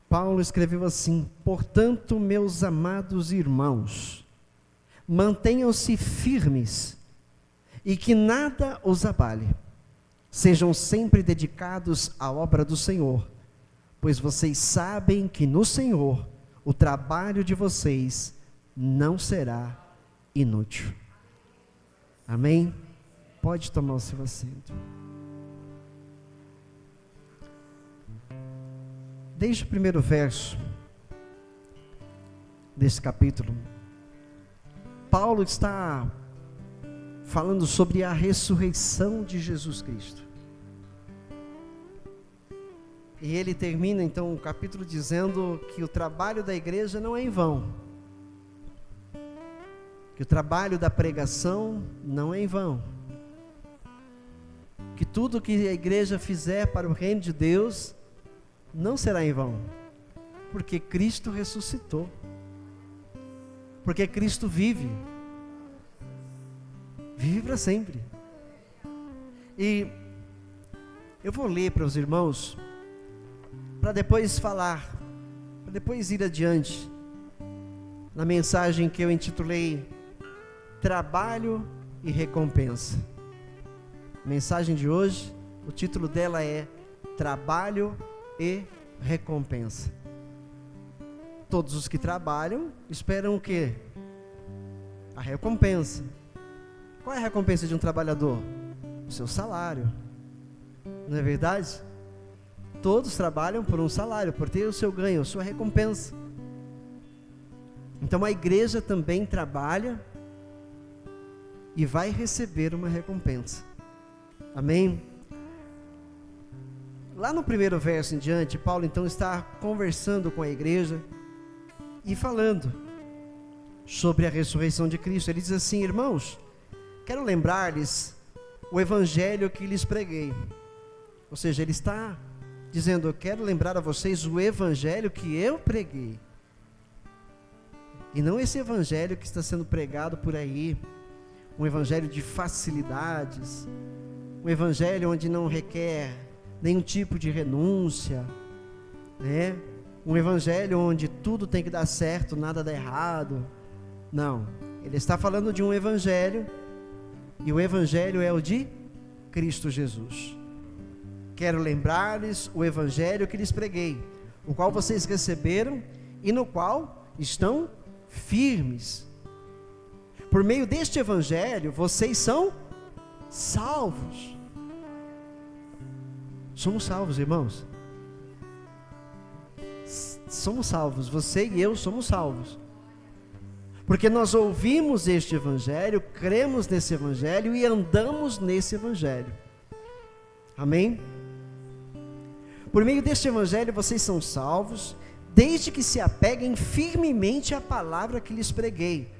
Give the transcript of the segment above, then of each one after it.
Paulo escreveu assim: portanto, meus amados irmãos, mantenham-se firmes e que nada os abale. Sejam sempre dedicados à obra do Senhor, pois vocês sabem que no Senhor o trabalho de vocês não será inútil. Amém? Pode tomar o seu assento. Desde o primeiro verso desse capítulo, Paulo está falando sobre a ressurreição de Jesus Cristo. E ele termina então o capítulo dizendo que o trabalho da igreja não é em vão, que o trabalho da pregação não é em vão, que tudo que a igreja fizer para o reino de Deus não será em vão, porque Cristo ressuscitou, porque Cristo vive para sempre. E eu vou ler para os irmãos, para depois falar, para depois ir adiante, na mensagem que eu intitulei Trabalho e Recompensa. A mensagem de hoje, o título dela é Trabalho e Recompensa. Todos os que trabalham esperam o quê? A recompensa. Qual é a recompensa de um trabalhador? O seu salário. Não é verdade? Todos trabalham por um salário, por ter o seu ganho, a sua recompensa. Então a igreja também trabalha e vai receber uma recompensa. Amém? Lá no primeiro verso em diante, Paulo então está conversando com a igreja e falando sobre a ressurreição de Cristo. Ele diz assim: irmãos, quero lembrar-lhes o evangelho que lhes preguei. Ou seja, ele está dizendo: eu quero lembrar a vocês o evangelho que eu preguei, e não esse evangelho que está sendo pregado por aí, um evangelho de facilidades, um evangelho onde não requer nenhum tipo de renúncia, né? Um evangelho onde tudo tem que dar certo, nada dá errado. Não, ele está falando de um evangelho, e o evangelho é o de Cristo Jesus. Quero lembrar-lhes o evangelho que lhes preguei, o qual vocês receberam e no qual estão firmes. Por meio deste evangelho, vocês são salvos. Somos salvos, irmãos. Somos salvos, você e eu somos salvos. Porque nós ouvimos este evangelho, cremos nesse evangelho e andamos nesse evangelho. Amém? Por meio deste evangelho vocês são salvos, desde que se apeguem firmemente à palavra que lhes preguei.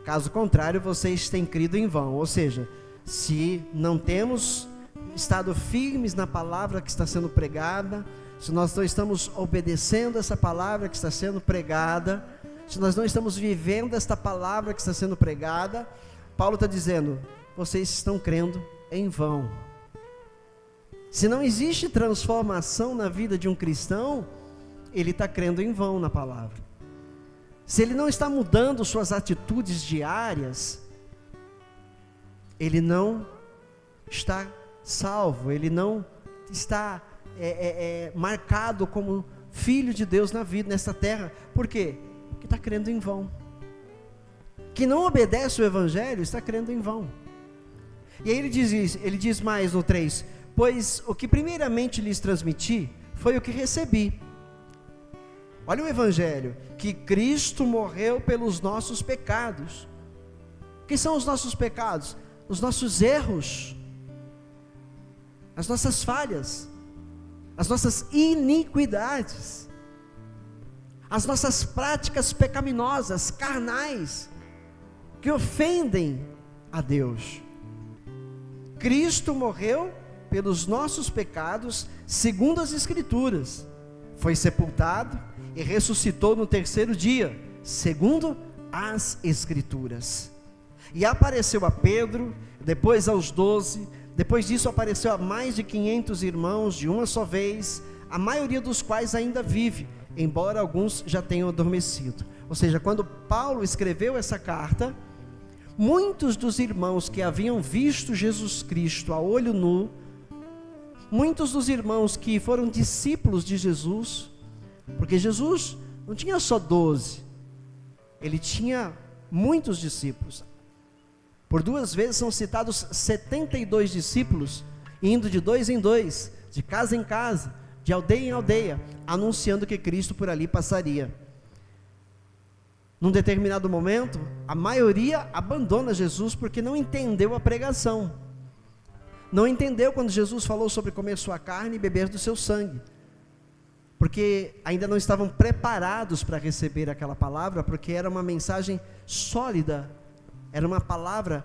Caso contrário, vocês têm crido em vão. Ou seja, se não temos estado firmes na palavra que está sendo pregada, se nós não estamos obedecendo essa palavra que está sendo pregada, se nós não estamos vivendo esta palavra que está sendo pregada, Paulo está dizendo: vocês estão crendo em vão. Se não existe transformação na vida de um cristão, ele está crendo em vão na palavra. Se ele não está mudando suas atitudes diárias, ele não está salvo, ele não está marcado como filho de Deus na vida, nessa terra. Por quê? Porque está crendo em vão. Que não obedece o evangelho está crendo em vão. E aí ele diz mais no 3: pois o que primeiramente lhes transmiti foi o que recebi. Olha o evangelho: que Cristo morreu pelos nossos pecados. O que são os nossos pecados? Os nossos erros, as nossas falhas, as nossas iniquidades, as nossas práticas pecaminosas, carnais, que ofendem a Deus. Cristo morreu pelos nossos pecados, segundo as Escrituras, foi sepultado e ressuscitou no terceiro dia, segundo as Escrituras, e apareceu a Pedro, depois aos 12, depois disso apareceu a mais de 500 irmãos de uma só vez, a maioria dos quais ainda vive, embora alguns já tenham adormecido. Ou seja, quando Paulo escreveu essa carta, muitos dos irmãos que haviam visto Jesus Cristo a olho nu, muitos dos irmãos que foram discípulos de Jesus, porque Jesus não tinha só 12, ele tinha muitos discípulos. Por 2 vezes são citados 72 discípulos, indo de 2 em 2, de casa em casa, de aldeia em aldeia, anunciando que Cristo por ali passaria. Num determinado momento, a maioria abandona Jesus porque não entendeu a pregação. Não entendeu quando Jesus falou sobre comer sua carne e beber do seu sangue. Porque ainda não estavam preparados para receber aquela palavra, porque era uma mensagem sólida. Era uma palavra,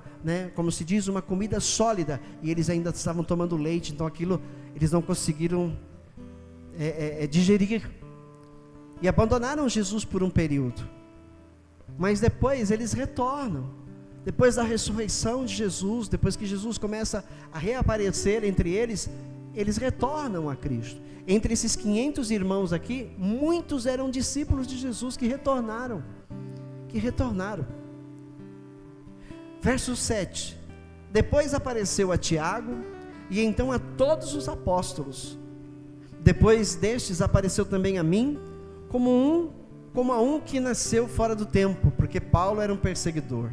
como se diz, uma comida sólida. E eles ainda estavam tomando leite, então aquilo eles não conseguiram digerir. E abandonaram Jesus por um período. Mas depois eles retornam. Depois da ressurreição de Jesus, depois que Jesus começa a reaparecer entre eles, eles retornam a Cristo. Entre esses 500 irmãos aqui, muitos eram discípulos de Jesus que retornaram. Verso 7. Depois apareceu a Tiago e então a todos os apóstolos. Depois destes apareceu também a mim, como a um que nasceu fora do tempo, porque Paulo era um perseguidor.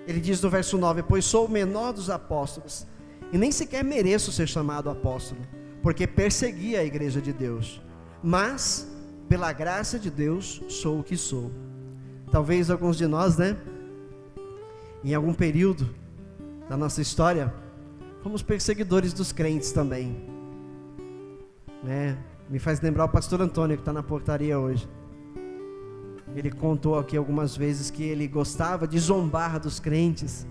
Ele diz no verso 9: pois sou o menor dos apóstolos, e nem sequer mereço ser chamado apóstolo, porque persegui a igreja de Deus, mas pela graça de Deus sou o que sou. Talvez alguns de nós, em algum período da nossa história, fomos perseguidores dos crentes também, me faz lembrar o pastor Antônio, que está na portaria hoje. Ele contou aqui algumas vezes que ele gostava de zombar dos crentes,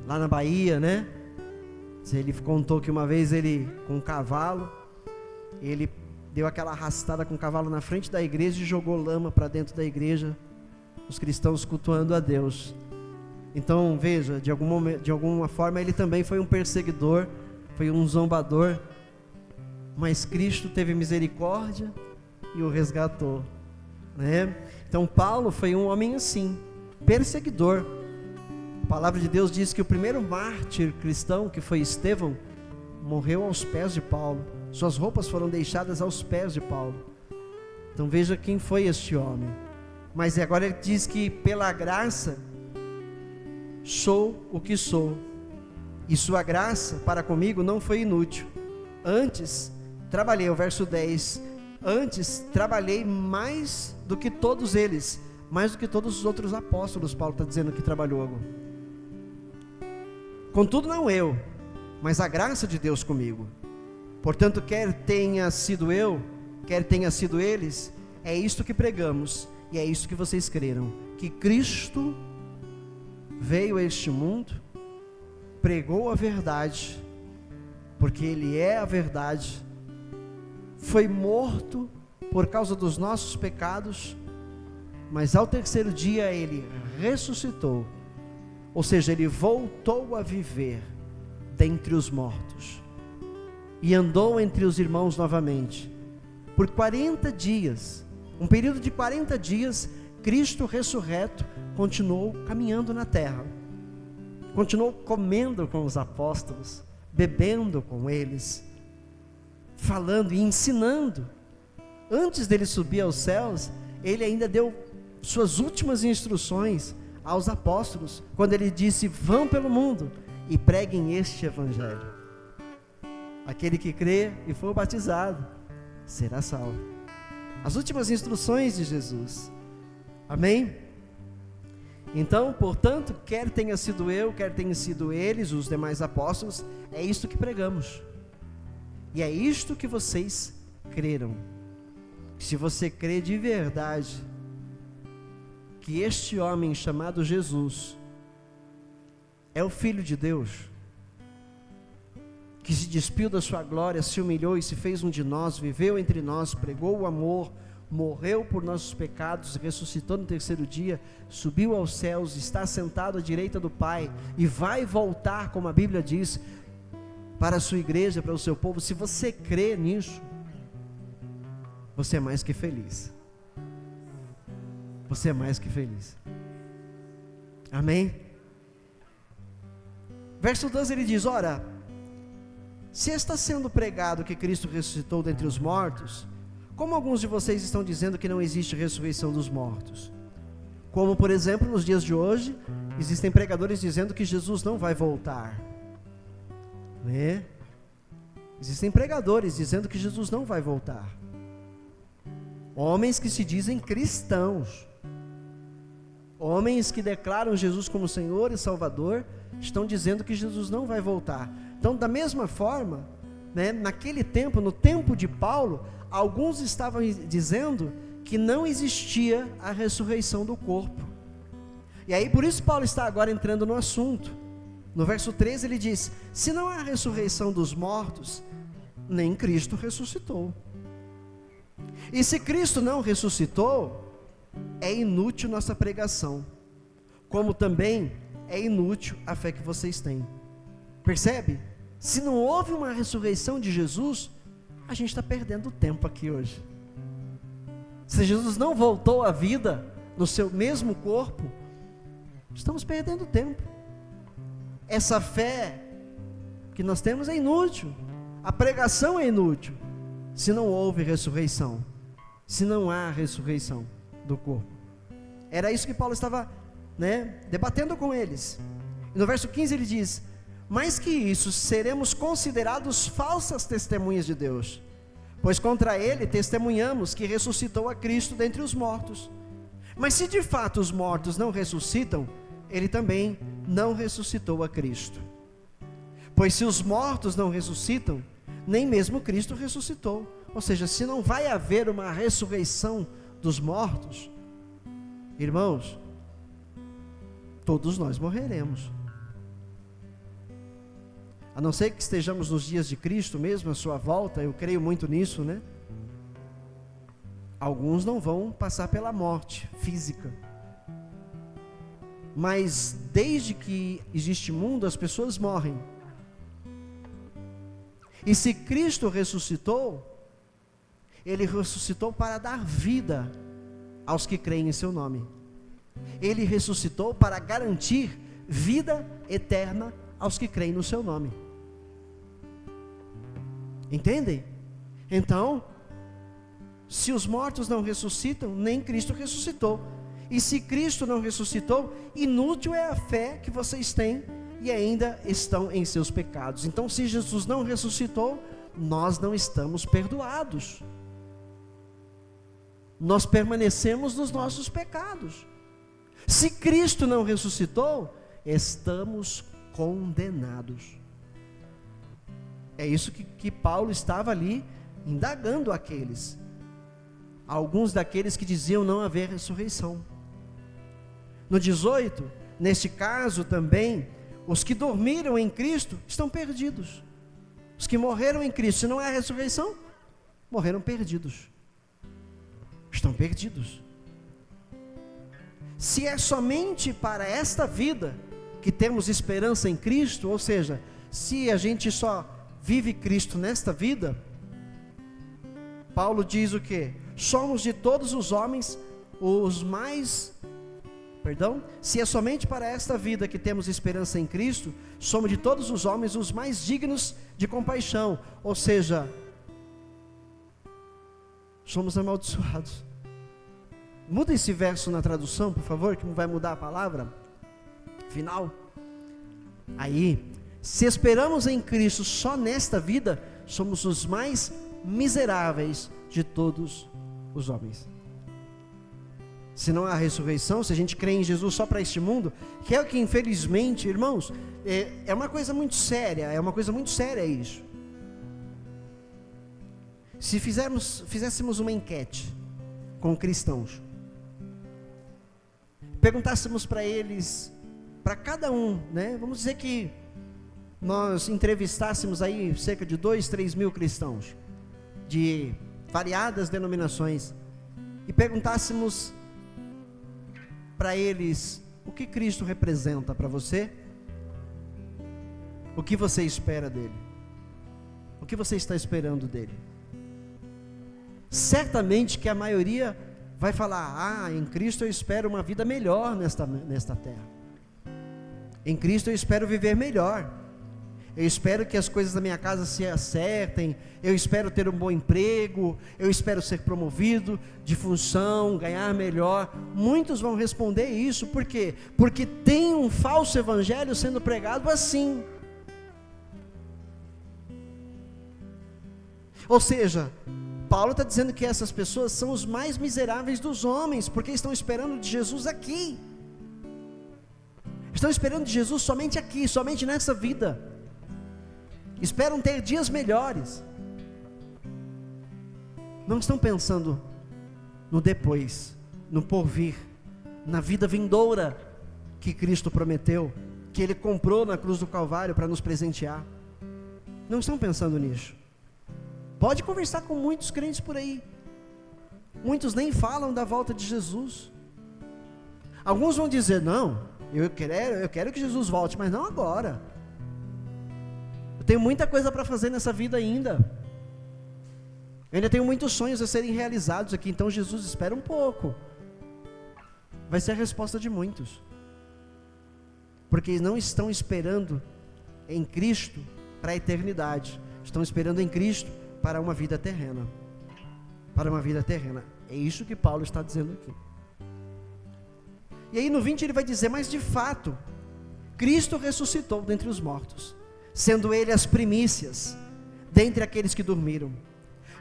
lá na Bahia, Ele contou que uma vez ele, com um cavalo, ele deu aquela arrastada com o cavalo na frente da igreja e jogou lama para dentro da igreja, os cristãos cultuando a Deus. Então veja, de alguma forma ele também foi um perseguidor, foi um zombador, mas Cristo teve misericórdia e o resgatou, Então Paulo foi um homem assim, perseguidor. A palavra de Deus diz que o primeiro mártir cristão, que foi Estevão, morreu aos pés de Paulo. Suas roupas foram deixadas aos pés de Paulo. Então veja quem foi este homem. Mas agora ele diz que pela graça sou o que sou, e sua graça para comigo não foi inútil. Antes trabalhei, o verso 10, antes trabalhei mais do que todos eles, mais do que todos os outros apóstolos. Paulo está dizendo que trabalhou. Contudo não eu, mas a graça de Deus comigo. Portanto, quer tenha sido eu, quer tenha sido eles, é isto que pregamos, e é isto que vocês creram, que Cristo veio a este mundo, pregou a verdade, porque Ele é a verdade, foi morto por causa dos nossos pecados, mas ao terceiro dia Ele ressuscitou, ou seja, Ele voltou a viver dentre os mortos, e andou entre os irmãos novamente, por 40 dias, um período de 40 dias, Cristo ressurreto continuou caminhando na terra, continuou comendo com os apóstolos, bebendo com eles, falando e ensinando. Antes dele subir aos céus, ele ainda deu suas últimas instruções aos apóstolos, quando ele disse: vão pelo mundo e preguem este evangelho. Aquele que crê e for batizado será salvo. As últimas instruções de Jesus. Amém? Então, portanto, quer tenha sido eu, quer tenha sido eles, os demais apóstolos, é isto que pregamos, e é isto que vocês creram. Se você crê de verdade que este homem chamado Jesus é o Filho de Deus, que se despiu da sua glória, se humilhou e se fez um de nós, viveu entre nós, pregou o amor, morreu por nossos pecados, ressuscitou no terceiro dia, subiu aos céus, está sentado à direita do Pai e vai voltar, como a Bíblia diz, para a sua igreja, para o seu povo. Se você crê nisso, você é mais que feliz. Você é mais que feliz. Amém? Verso 12 ele diz: ora, se está sendo pregado que Cristo ressuscitou dentre os mortos, como alguns de vocês estão dizendo que não existe ressurreição dos mortos? Como, por exemplo, nos dias de hoje, existem pregadores dizendo que Jesus não vai voltar. Né? Existem pregadores dizendo que Jesus não vai voltar. Homens que se dizem cristãos, homens que declaram Jesus como Senhor e Salvador, estão dizendo que Jesus não vai voltar. Então, da mesma forma, né, naquele tempo, no tempo de Paulo, alguns estavam dizendo que não existia a ressurreição do corpo. E aí, por isso Paulo está agora entrando no assunto. No verso 13 ele diz: se não há ressurreição dos mortos, nem Cristo ressuscitou. E se Cristo não ressuscitou, é inútil nossa pregação, como também é inútil a fé que vocês têm. Percebe? Se não houve uma ressurreição de Jesus, a gente está perdendo tempo aqui hoje. Se Jesus não voltou à vida no seu mesmo corpo, estamos perdendo tempo. Essa fé que nós temos é inútil. A pregação é inútil se não houve ressurreição, se não há ressurreição do corpo. Era isso que Paulo estava, debatendo com eles. E no verso 15 ele diz: mais que isso, seremos considerados falsas testemunhas de Deus, pois contra ele testemunhamos que ressuscitou a Cristo dentre os mortos. Mas se de fato os mortos não ressuscitam, ele também não ressuscitou a Cristo. Pois se os mortos não ressuscitam, nem mesmo Cristo ressuscitou. Ou seja, se não vai haver uma ressurreição dos mortos, irmãos, todos nós morreremos. A não ser que estejamos nos dias de Cristo mesmo, a sua volta, eu creio muito nisso, né? Alguns não vão passar pela morte física. Mas desde que existe mundo, as pessoas morrem. E se Cristo ressuscitou, Ele ressuscitou para dar vida aos que creem em seu nome. Ele ressuscitou para garantir vida eterna aos que creem no seu nome. Entendem? Então, se os mortos não ressuscitam, nem Cristo ressuscitou. E se Cristo não ressuscitou, inútil é a fé que vocês têm e ainda estão em seus pecados. Então, se Jesus não ressuscitou, nós não estamos perdoados. Nós permanecemos nos nossos pecados. Se Cristo não ressuscitou, estamos condenados. É isso que Paulo estava ali indagando aqueles. Alguns daqueles que diziam não haver ressurreição. No 18, neste caso também, os que dormiram em Cristo estão perdidos. Os que morreram em Cristo, se não é a ressurreição, morreram perdidos. Estão perdidos. Se é somente para esta vida que temos esperança em Cristo, ou seja, se a gente só vive Cristo nesta vida, Paulo diz o quê? Somos de todos os homens se é somente para esta vida que temos esperança em Cristo, somos de todos os homens os mais dignos de compaixão, ou seja, somos amaldiçoados. Muda esse verso na tradução, por favor, que não vai mudar a palavra final. Aí, se esperamos em Cristo só nesta vida, somos os mais miseráveis de todos os homens. Se não há ressurreição, se a gente crê em Jesus só para este mundo, que é o que infelizmente, irmãos, é uma coisa muito séria, isso. Se fizéssemos uma enquete com cristãos, perguntássemos para eles, para cada um, vamos dizer que nós entrevistássemos aí cerca de 2-3 mil cristãos, de variadas denominações, e perguntássemos para eles, o que Cristo representa para você? O que você espera dele? O que você está esperando dele? certamente que a maioria vai falar: em Cristo eu espero uma vida melhor nesta terra. Em Cristo eu espero viver melhor. Eu espero que as coisas da minha casa se acertem, eu espero ter um bom emprego, eu espero ser promovido de função, ganhar melhor. Muitos vão responder isso, por quê? Porque tem um falso evangelho sendo pregado assim. Ou seja, Paulo está dizendo que essas pessoas são os mais miseráveis dos homens, porque estão esperando de Jesus aqui. Estão esperando de Jesus somente aqui, somente nessa vida. Esperam ter dias melhores. Não estão pensando no depois, no porvir, na vida vindoura que Cristo prometeu, que Ele comprou na cruz do Calvário para nos presentear. Não estão pensando nisso. Pode conversar com muitos crentes por aí. Muitos nem falam da volta de Jesus. Alguns vão dizer: não, eu quero que Jesus volte, mas não agora. Eu tenho muita coisa para fazer nessa vida ainda. Eu ainda tenho muitos sonhos a serem realizados aqui, então Jesus, espera um pouco. Vai ser a resposta de muitos. Porque não estão esperando em Cristo para a eternidade. Estão esperando em Cristo para uma vida terrena. Para uma vida terrena. É isso que Paulo está dizendo aqui. E aí no 20 ele vai dizer: mas de fato, Cristo ressuscitou dentre os mortos, sendo Ele as primícias dentre aqueles que dormiram,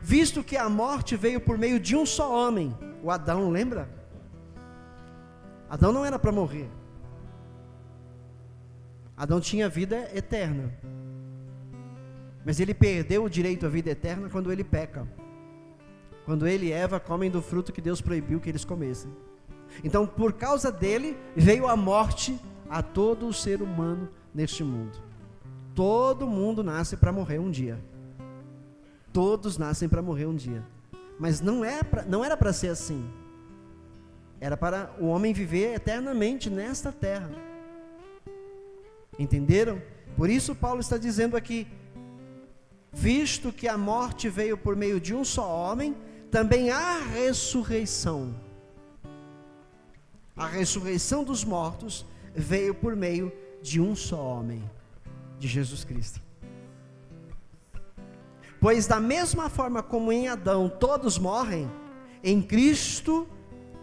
visto que a morte veio por meio de um só homem, o Adão. Lembra? Adão não era para morrer. Adão tinha vida eterna, mas ele perdeu o direito à vida eterna quando ele peca, quando ele e Eva comem do fruto que Deus proibiu que eles comessem. Então, por causa dele, veio a morte a todo o ser humano neste mundo. Todo mundo nasce para morrer um dia. Todos nascem para morrer um dia. Mas não era para ser assim. Era para o homem viver eternamente nesta terra. Entenderam? Por isso Paulo está dizendo aqui: visto que a morte veio por meio de um só homem, também a ressurreição. A ressurreição dos mortos veio por meio de um só homem, de Jesus Cristo. Pois da mesma forma como em Adão todos morrem, em Cristo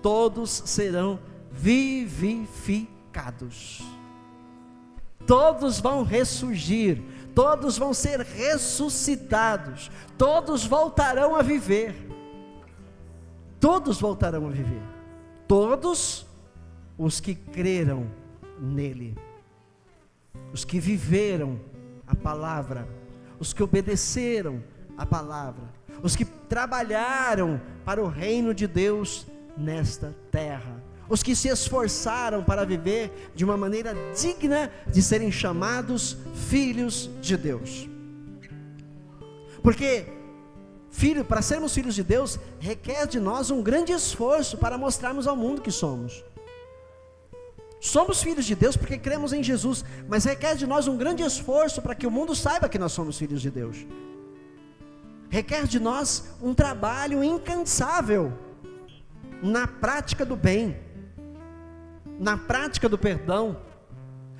todos serão vivificados. Todos vão ressurgir, todos vão ser ressuscitados, todos voltarão a viver. Todos voltarão a viver. Todos os que creram nele, os que viveram a palavra, os que obedeceram a palavra, os que trabalharam para o reino de Deus nesta terra, os que se esforçaram para viver de uma maneira digna de serem chamados filhos de Deus. Porque para sermos filhos de Deus, requer de nós um grande esforço para mostrarmos ao mundo que somos. Somos filhos de Deus porque cremos em Jesus, mas requer de nós um grande esforço para que o mundo saiba que nós somos filhos de Deus. Requer de nós um trabalho incansável na prática do bem, na prática do perdão,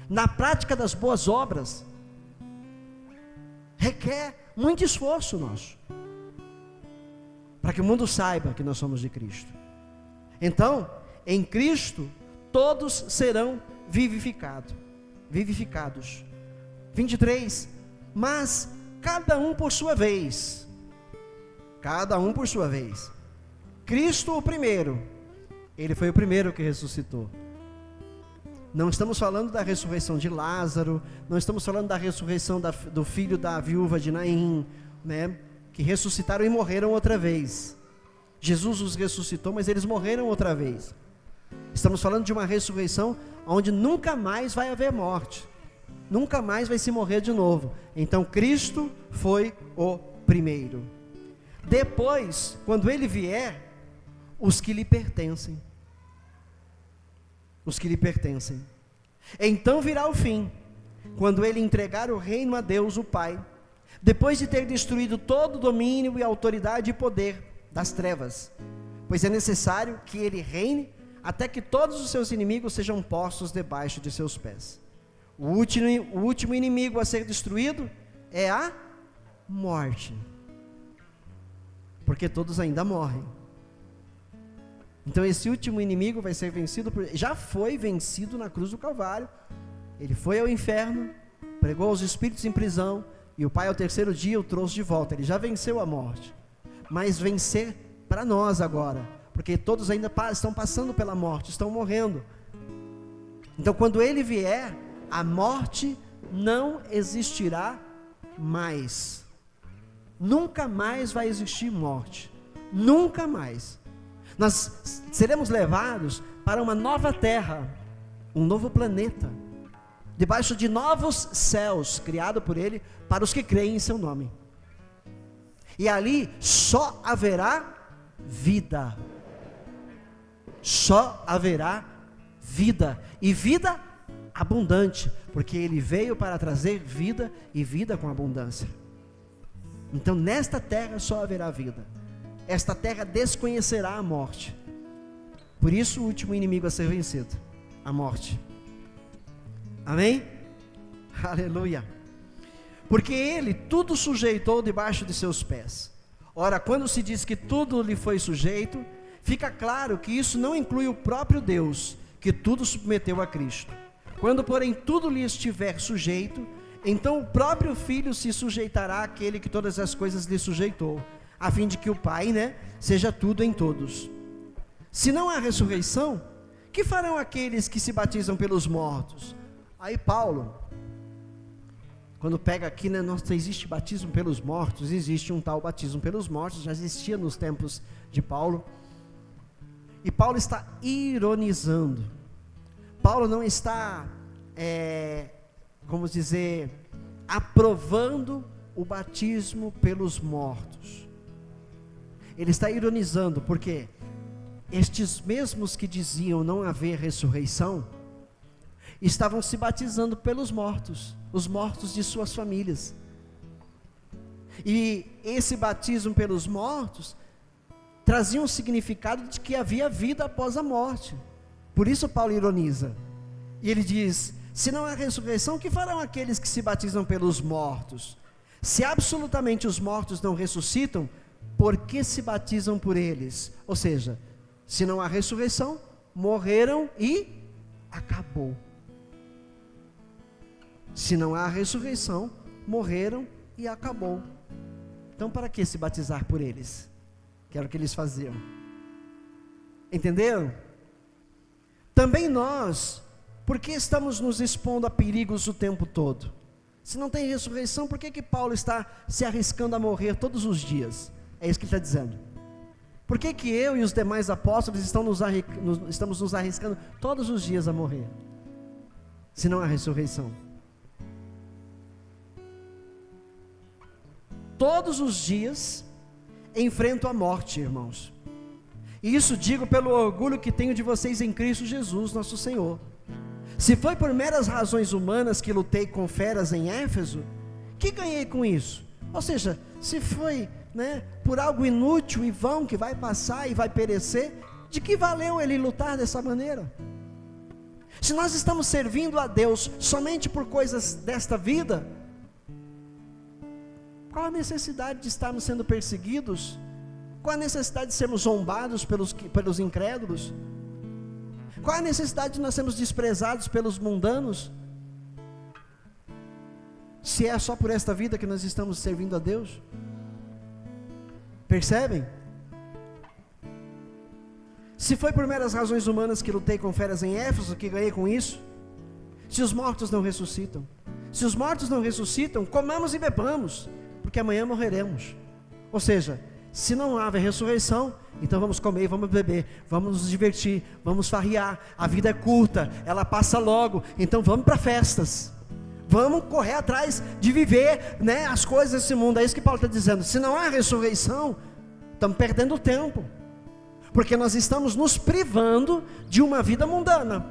na prática das boas obras. Requer muito esforço nosso, para que o mundo saiba que nós somos de Cristo. Então, em Cristo, todos serão vivificados. 23, mas cada um por sua vez. Cada um por sua vez. Cristo o primeiro, Ele foi o primeiro que ressuscitou. Não estamos falando da ressurreição de Lázaro, não estamos falando da ressurreição do filho da viúva de Naim, né, que ressuscitaram e morreram outra vez. Jesus os ressuscitou, mas eles morreram outra vez. Estamos falando de uma ressurreição onde nunca mais vai haver morte, nunca mais vai se morrer de novo. Então Cristo foi o primeiro. Depois, quando Ele vier, os que lhe pertencem. Os que lhe pertencem. Então virá o fim, quando Ele entregar o reino a Deus, o Pai, depois de ter destruído todo o domínio e autoridade e poder das trevas, pois é necessário que ele reine até que todos os seus inimigos sejam postos debaixo de seus pés. O último inimigo a ser destruído é a morte, porque todos ainda morrem. Então esse último inimigo vai ser vencido, já foi vencido na cruz do Calvário. Ele foi ao inferno, pregou aos espíritos em prisão, e o Pai ao terceiro dia o trouxe de volta. Ele já venceu a morte, mas vencer para nós agora, porque todos ainda estão passando pela morte, estão morrendo. Então quando ele vier, a morte não existirá mais. Nunca mais vai existir morte, nunca mais. Nós seremos levados para uma nova terra, um novo planeta, debaixo de novos céus, criado por ele, para os que creem em seu nome. E ali só haverá vida. Só haverá vida. E vida abundante, porque ele veio para trazer vida e vida com abundância. Então nesta terra só haverá vida. Esta terra desconhecerá a morte. Por isso o último inimigo a ser vencido, a morte. Amém? Aleluia. Porque ele tudo sujeitou debaixo de seus pés. Ora, quando se diz que tudo lhe foi sujeito, fica claro que isso não inclui o próprio Deus, que tudo submeteu a Cristo. Quando porém tudo lhe estiver sujeito, então o próprio Filho se sujeitará àquele que todas as coisas lhe sujeitou, a fim de que o Pai, seja tudo em todos. Se não há ressurreição, que farão aqueles que se batizam pelos mortos? Aí Paulo, quando pega aqui, não existe batismo pelos mortos, existe um tal batismo pelos mortos, já existia nos tempos de Paulo, e Paulo está ironizando. Paulo não está, aprovando o batismo pelos mortos. Ele está ironizando, porque estes mesmos que diziam não haver ressurreição, estavam se batizando pelos mortos, os mortos de suas famílias. E esse batismo pelos mortos trazia um significado de que havia vida após a morte. Por isso Paulo ironiza. E ele diz: se não há ressurreição, que farão aqueles que se batizam pelos mortos? Se absolutamente os mortos não ressuscitam, por que se batizam por eles? Ou seja, se não há ressurreição, morreram e acabou. Se não há ressurreição, morreram e acabou. Então para que se batizar por eles? Que era o que eles faziam. Entenderam? Também nós, por que estamos nos expondo a perigos o tempo todo? Se não tem ressurreição, por que Paulo está se arriscando a morrer todos os dias? É isso que ele está dizendo. Por que eu e os demais apóstolos estamos nos arriscando todos os dias a morrer? Se não há ressurreição. Todos os dias enfrento a morte, irmãos. E isso digo pelo orgulho que tenho de vocês em Cristo Jesus, nosso Senhor. Se foi por meras razões humanas que lutei com feras em Éfeso, que ganhei com isso? Ou seja, se foi por algo inútil e vão, que vai passar e vai perecer, de que valeu ele lutar dessa maneira? Se nós estamos servindo a Deus somente por coisas desta vida, qual a necessidade de estarmos sendo perseguidos? Qual a necessidade de sermos zombados pelos incrédulos? Qual a necessidade de nós sermos desprezados pelos mundanos? Se é só por esta vida que nós estamos servindo a Deus? Percebem? Se foi por meras razões humanas que lutei com feras em Éfeso, que ganhei com isso? Se os mortos não ressuscitam? Se os mortos não ressuscitam, comamos e bebamos, porque amanhã morreremos. Ou seja, se não há ressurreição, então vamos comer e vamos beber, vamos nos divertir, vamos farrear. A vida é curta, ela passa logo, então vamos para festas, vamos correr atrás de viver as coisas desse mundo. É isso que Paulo está dizendo. Se não há ressurreição, estamos perdendo tempo, porque nós estamos nos privando de uma vida mundana.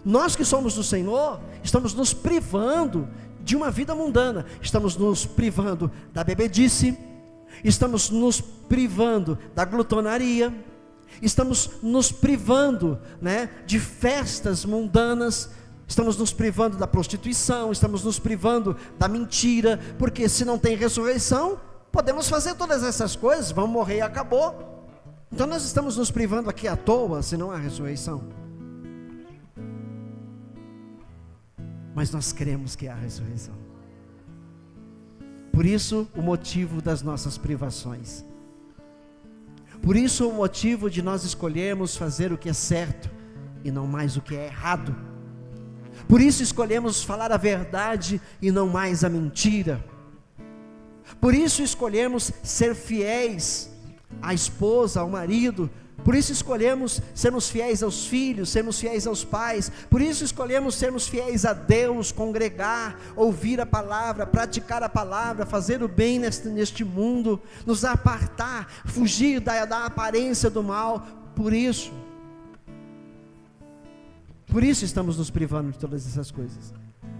Nós que somos do Senhor, estamos nos privando de uma vida mundana, estamos nos privando da bebedice, estamos nos privando da glutonaria, estamos nos privando, de festas mundanas, estamos nos privando da prostituição, estamos nos privando da mentira, porque se não tem ressurreição, podemos fazer todas essas coisas, vamos morrer e acabou. Então nós estamos nos privando aqui à toa, se não há ressurreição. Mas nós cremos que há ressurreição. Por isso o motivo das nossas privações. Por isso o motivo de nós escolhermos fazer o que é certo e não mais o que é errado. Por isso escolhemos falar a verdade e não mais a mentira. Por isso escolhemos ser fiéis à esposa, ao marido. Por isso escolhemos sermos fiéis aos filhos, sermos fiéis aos pais. Por isso escolhemos sermos fiéis a Deus, congregar, ouvir a palavra, praticar a palavra, fazer o bem neste mundo, nos apartar, fugir da aparência do mal. Por isso estamos nos privando de todas essas coisas,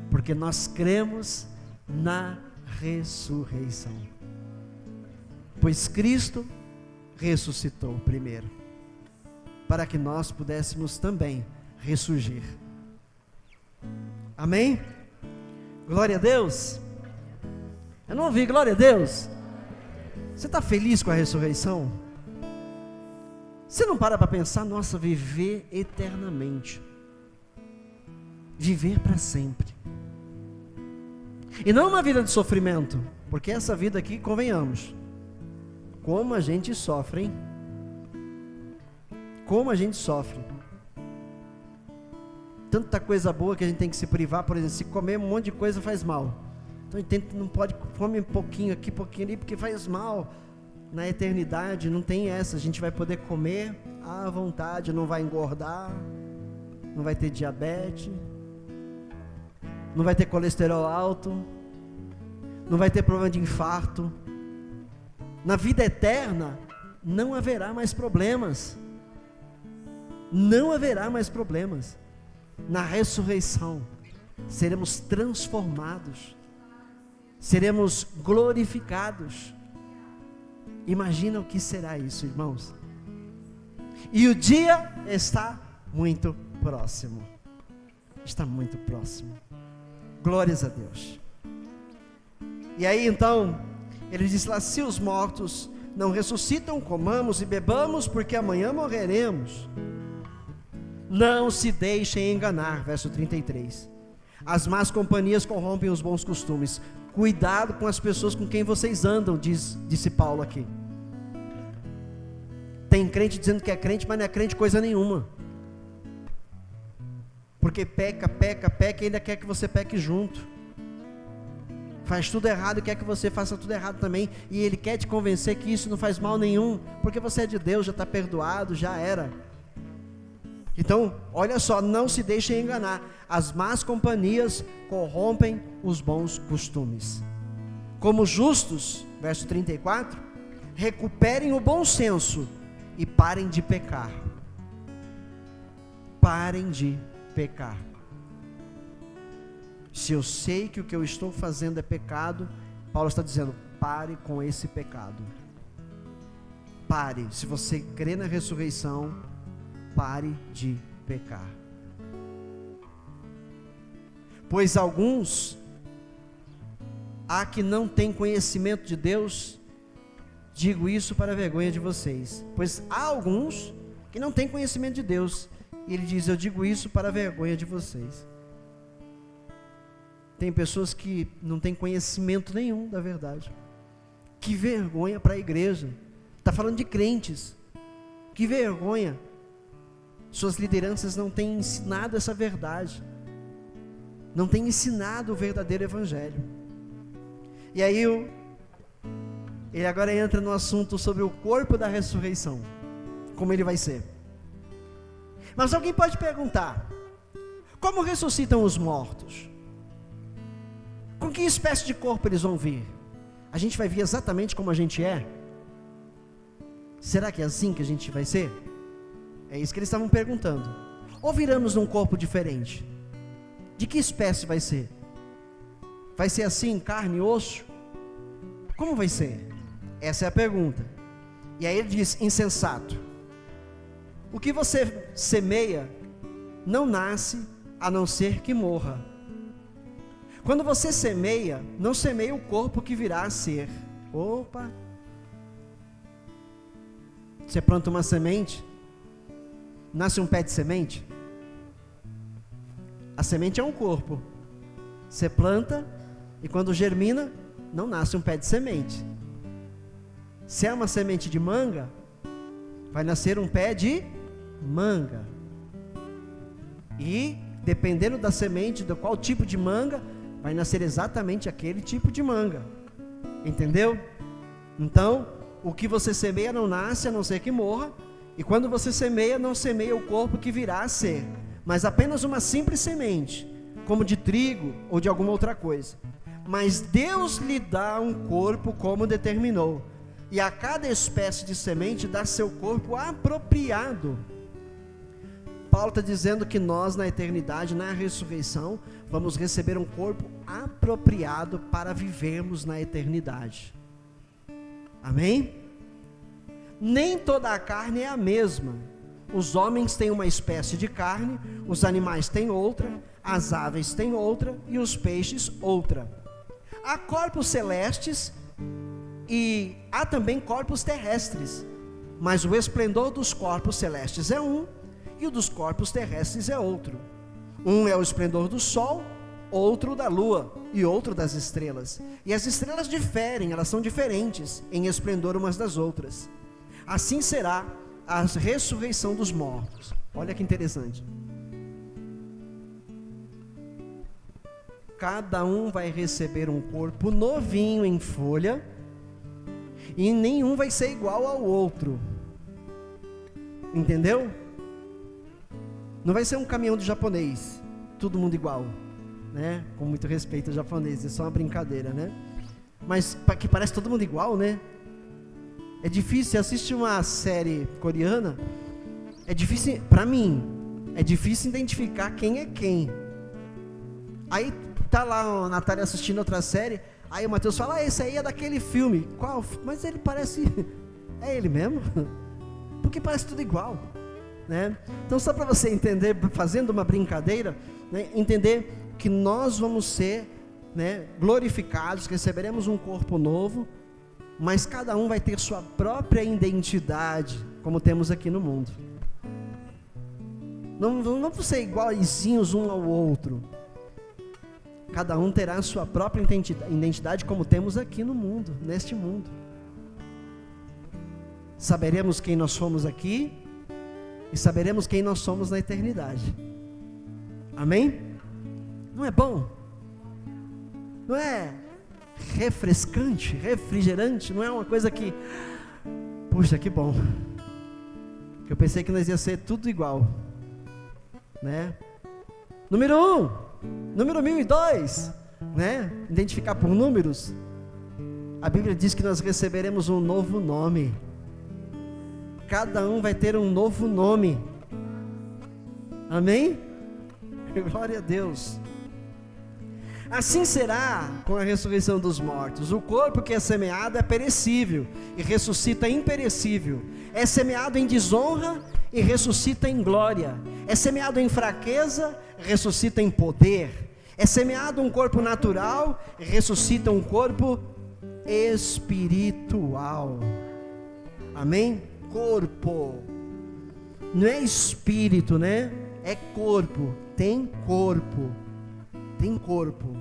porque nós cremos na ressurreição. Pois Cristo ressuscitou primeiro, para que nós pudéssemos também ressurgir. Amém? Glória a Deus. Eu não ouvi glória a Deus. Você está feliz com a ressurreição? Você não para pensar, nossa, viver eternamente, viver para sempre, e não uma vida de sofrimento, porque essa vida aqui, convenhamos, como a gente sofre, hein? Como a gente sofre. Tanta coisa boa que a gente tem que se privar. Por exemplo, se comer um monte de coisa faz mal, então a gente não pode comer um pouquinho aqui, pouquinho ali, porque faz mal. Na eternidade não tem essa, a gente vai poder comer à vontade, não vai engordar, não vai ter diabetes, não vai ter colesterol alto, não vai ter problema de infarto. Na vida eterna não haverá mais problemas. Não haverá mais problemas. Na ressurreição seremos transformados, seremos glorificados. Imagina o que será isso, irmãos. E o dia está muito próximo. Está muito próximo. Glórias a Deus. E aí então ele diz lá: se os mortos não ressuscitam, comamos e bebamos, porque amanhã morreremos. Não se deixem enganar, verso 33. As más companhias corrompem os bons costumes. Cuidado com as pessoas com quem vocês andam, disse Paulo aqui. Tem crente dizendo que é crente, mas não é crente coisa nenhuma. Porque peca e ainda quer que você peque junto. Faz tudo errado e quer que você faça tudo errado também. E ele quer te convencer que isso não faz mal nenhum, porque você é de Deus, já está perdoado, já era. Então, olha só, não se deixem enganar. As más companhias corrompem os bons costumes. Como justos, verso 34, recuperem o bom senso e parem de pecar. Parem de pecar. Se eu sei que o que eu estou fazendo é pecado, Paulo está dizendo, pare com esse pecado. Pare. Se você crê na ressurreição, pare de pecar. Pois alguns há que não têm conhecimento de Deus, digo isso para a vergonha de vocês. Pois há alguns que não têm conhecimento de Deus, e ele diz, eu digo isso para a vergonha de vocês. Tem pessoas que não têm conhecimento nenhum da verdade. Que vergonha para a igreja. Está falando de crentes. Que vergonha. Suas lideranças não têm ensinado essa verdade. Não têm ensinado o verdadeiro evangelho. E aí ele agora entra no assunto sobre o corpo da ressurreição. Como ele vai ser. Mas alguém pode perguntar, como ressuscitam os mortos? Com que espécie de corpo eles vão vir? A gente vai vir exatamente como a gente é? Será que é assim que a gente vai ser? É isso que eles estavam perguntando. Ou viramos num corpo diferente? De que espécie vai ser? Vai ser assim, carne e osso? Como vai ser? Essa é a pergunta. E aí ele diz: insensato, o que você semeia não nasce a não ser que morra. Quando você semeia, não semeia o corpo que virá a ser. Opa! Você planta uma semente, nasce um pé de semente. A semente é um corpo. Você planta e quando germina, não nasce um pé de semente. Se é uma semente de manga, vai nascer um pé de manga. E dependendo da semente, do qual tipo de manga, vai nascer exatamente aquele tipo de manga. Entendeu? Então, o que você semeia não nasce a não ser que morra. E quando você semeia, não semeia o corpo que virá a ser, mas apenas uma simples semente, como de trigo ou de alguma outra coisa. Mas Deus lhe dá um corpo como determinou, e a cada espécie de semente dá seu corpo apropriado. Paulo está dizendo que nós na eternidade, na ressurreição, vamos receber um corpo apropriado para vivermos na eternidade. Amém? Nem toda a carne é a mesma. Os homens têm uma espécie de carne, os animais têm outra, as aves têm outra e os peixes outra. Há corpos celestes e há também corpos terrestres, mas o esplendor dos corpos celestes é um e o dos corpos terrestres é outro. Um é o esplendor do sol, outro da lua e outro das estrelas. E as estrelas diferem, elas são diferentes em esplendor umas das outras. Assim será a ressurreição dos mortos. Olha que interessante. Cada um vai receber um corpo novinho em folha, e nenhum vai ser igual ao outro. Entendeu? Não vai ser um caminhão de japonês, todo mundo igual, né? Com muito respeito ao japonês, é só uma brincadeira, né? Mas que parece todo mundo igual, né? É difícil, você assiste uma série coreana, é difícil, pra mim, é difícil identificar quem é quem. Aí tá lá a Natália assistindo outra série, aí o Matheus fala: esse aí é daquele filme. Qual? Mas ele parece, é ele mesmo? Porque parece tudo igual, né? Então só para você entender, fazendo uma brincadeira, né, entender que nós vamos ser, né, glorificados, receberemos um corpo novo, mas cada um vai ter sua própria identidade, como temos aqui no mundo. Não vamos ser iguaizinhos um ao outro. Cada um terá a sua própria identidade, como temos aqui no mundo, neste mundo. Saberemos quem nós somos aqui e saberemos quem nós somos na eternidade. Amém? Não é bom? Não é refrescante, refrigerante? Não é uma coisa que, puxa, que bom. Eu pensei que nós ia ser tudo igual, né? Número 1002, né? Identificar por números. A Bíblia diz que nós receberemos um novo nome. Cada um vai ter um novo nome. Amém? Glória a Deus. Assim será com a ressurreição dos mortos. O corpo que é semeado é perecível e ressuscita imperecível. É semeado em desonra e ressuscita em glória. É semeado em fraqueza, ressuscita em poder. É semeado um corpo natural e ressuscita um corpo espiritual. Amém? Corpo. Não é espírito, né? É corpo. Tem corpo. Tem corpo.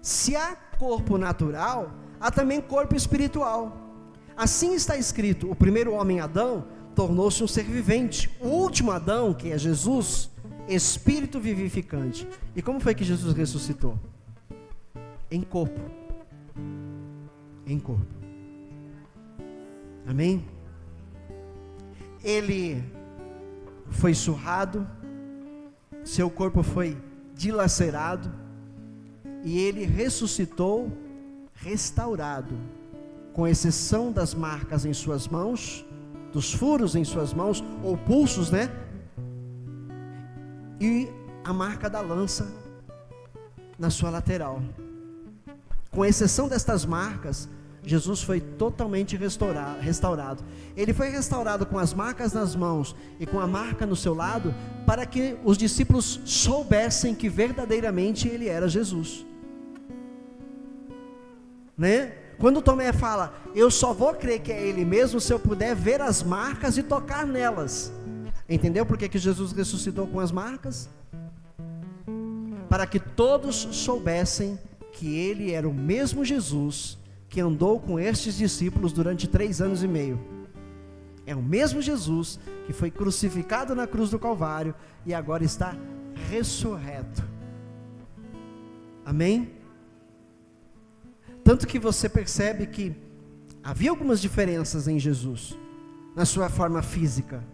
Se há corpo natural, há também corpo espiritual. Assim está escrito: o primeiro homem, Adão, tornou-se um ser vivente. O último Adão, que é Jesus, espírito vivificante. E como foi que Jesus ressuscitou? Em corpo. Em corpo. Amém? Ele foi surrado, seu corpo foi dilacerado, e ele ressuscitou restaurado, com exceção das marcas em suas mãos, dos furos em suas mãos, ou pulsos, né? E a marca da lança na sua lateral. Com exceção destas marcas, Jesus foi totalmente restaurado. Ele foi restaurado com as marcas nas mãos e com a marca no seu lado, para que os discípulos soubessem que verdadeiramente ele era Jesus, né? Quando Tomé fala, eu só vou crer que é ele mesmo se eu puder ver as marcas e tocar nelas. Entendeu por que Jesus ressuscitou com as marcas? Para que todos soubessem que ele era o mesmo Jesus que andou com estes discípulos durante 3 anos e meio. É o mesmo Jesus que foi crucificado na cruz do Calvário e agora está ressurreto. Amém? Tanto que você percebe que havia algumas diferenças em Jesus, na sua forma física.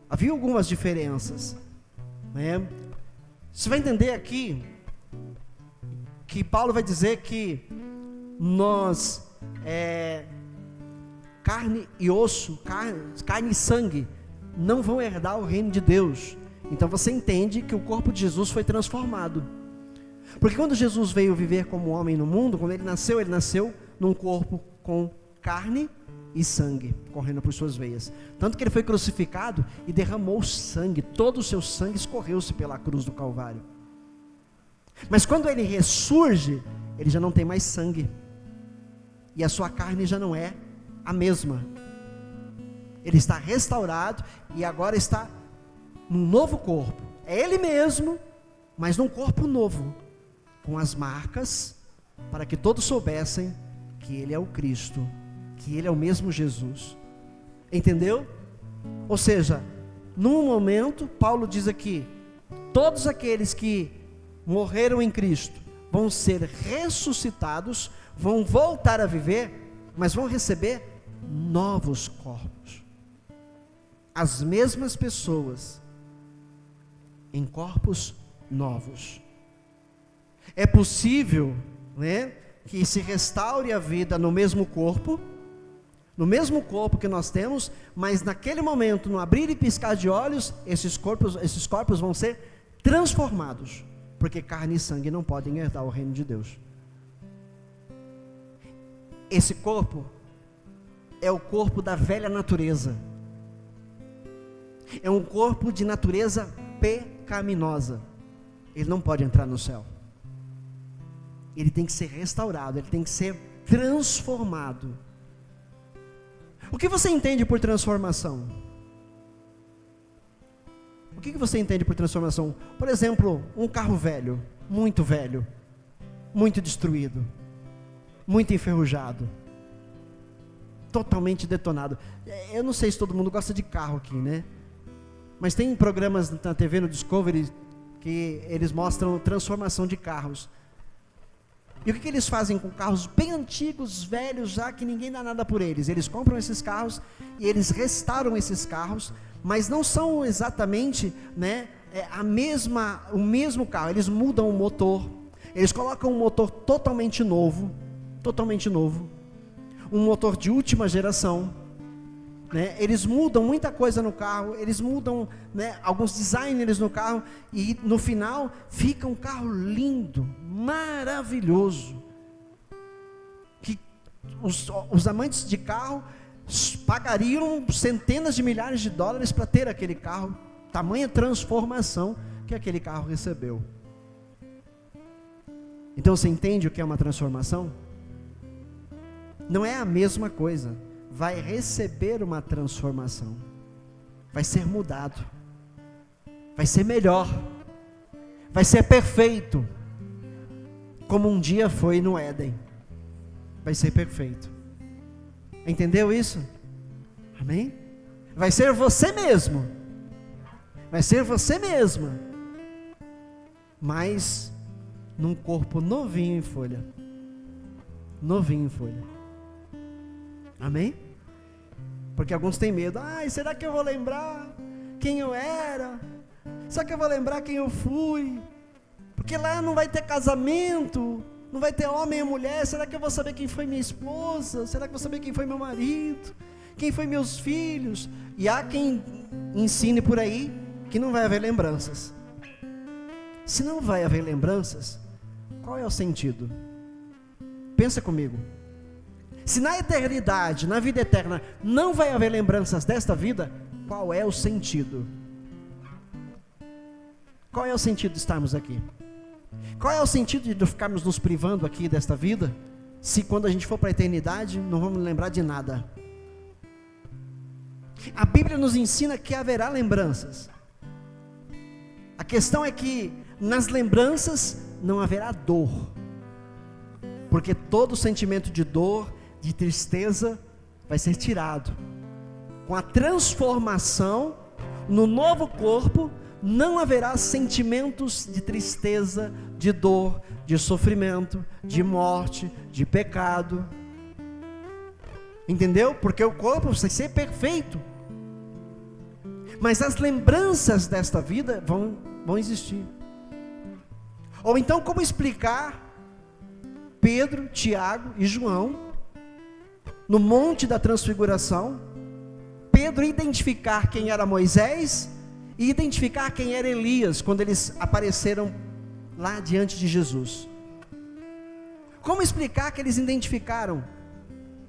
Havia algumas diferenças, né? Você vai entender aqui que Paulo vai dizer que nós, carne e osso, carne e sangue, não vão herdar o reino de Deus. Então você entende que o corpo de Jesus foi transformado. Porque quando Jesus veio viver como homem no mundo, quando ele nasceu num corpo com carne e sangue correndo por suas veias. Tanto que ele foi crucificado e derramou sangue, todo o seu sangue escorreu-se pela cruz do Calvário. Mas quando ele ressurge, ele já não tem mais sangue, e a sua carne já não é a mesma. Ele está restaurado e agora está num novo corpo. É ele mesmo, mas num corpo novo, com as marcas, para que todos soubessem que ele é o Cristo, que ele é o mesmo Jesus. Entendeu? Ou seja, num momento, Paulo diz aqui, todos aqueles que morreram em Cristo vão ser ressuscitados, vão voltar a viver, mas vão receber novos corpos. As mesmas pessoas em corpos novos. É possível, né, que se restaure a vida no mesmo corpo que nós temos, mas naquele momento, no abrir e piscar de olhos, esses corpos vão ser transformados, porque carne e sangue não podem herdar o reino de Deus. Esse corpo é o corpo da velha natureza, é um corpo de natureza pecaminosa. Ele não pode entrar no céu. Ele tem que ser restaurado, ele tem que ser transformado. O que você entende por transformação? O que você entende por transformação? Por exemplo, um carro velho, muito destruído, muito enferrujado, totalmente detonado. Eu não sei se todo mundo gosta de carro aqui, né? Mas tem programas na TV, no Discovery, que eles mostram transformação de carros. E o que eles fazem com carros bem antigos, velhos já, que ninguém dá nada por eles? Eles compram esses carros e eles restauram esses carros, mas não são exatamente, né, o mesmo carro. Eles mudam o motor, eles colocam um motor totalmente novo, um motor de última geração, né? Eles mudam muita coisa no carro, eles mudam, né, alguns designers no carro, e no final fica um carro lindo, maravilhoso, que os amantes de carro pagariam centenas de milhares de dólares para ter aquele carro, tamanha transformação que aquele carro recebeu. Então você entende o que é uma transformação? Não é a mesma coisa. Vai receber uma transformação, vai ser mudado, vai ser melhor, vai ser perfeito, como um dia foi no Éden. Vai ser perfeito. Entendeu isso? Amém? Vai ser você mesmo, vai ser você mesma, mas num corpo novinho em folha. Amém? Porque alguns têm medo. Será que eu vou lembrar quem eu era? Será que eu vou lembrar quem eu fui? Porque lá não vai ter casamento, não vai ter homem e mulher. Será que eu vou saber quem foi minha esposa? Será que eu vou saber quem foi meu marido? Quem foi meus filhos? E há quem ensine por aí que não vai haver lembranças. Se não vai haver lembranças, qual é o sentido? Pensa comigo. Se na eternidade, na vida eterna, não vai haver lembranças desta vida, qual é o sentido? Qual é o sentido de estarmos aqui? Qual é o sentido de ficarmos nos privando aqui desta vida, se quando a gente for para a eternidade, não vamos lembrar de nada? A Bíblia nos ensina que haverá lembranças. A questão é que nas lembranças não haverá dor, porque todo sentimento de dor, de tristeza, vai ser tirado. Com a transformação no novo corpo, não haverá sentimentos de tristeza, de dor, de sofrimento, de morte, de pecado. Entendeu? Porque o corpo vai ser perfeito, mas as lembranças desta vida vão existir. Ou então, como explicar Pedro, Tiago e João no Monte da Transfiguração? Pedro identificar quem era Moisés e identificar quem era Elias, quando eles apareceram lá diante de Jesus. Como explicar que eles identificaram?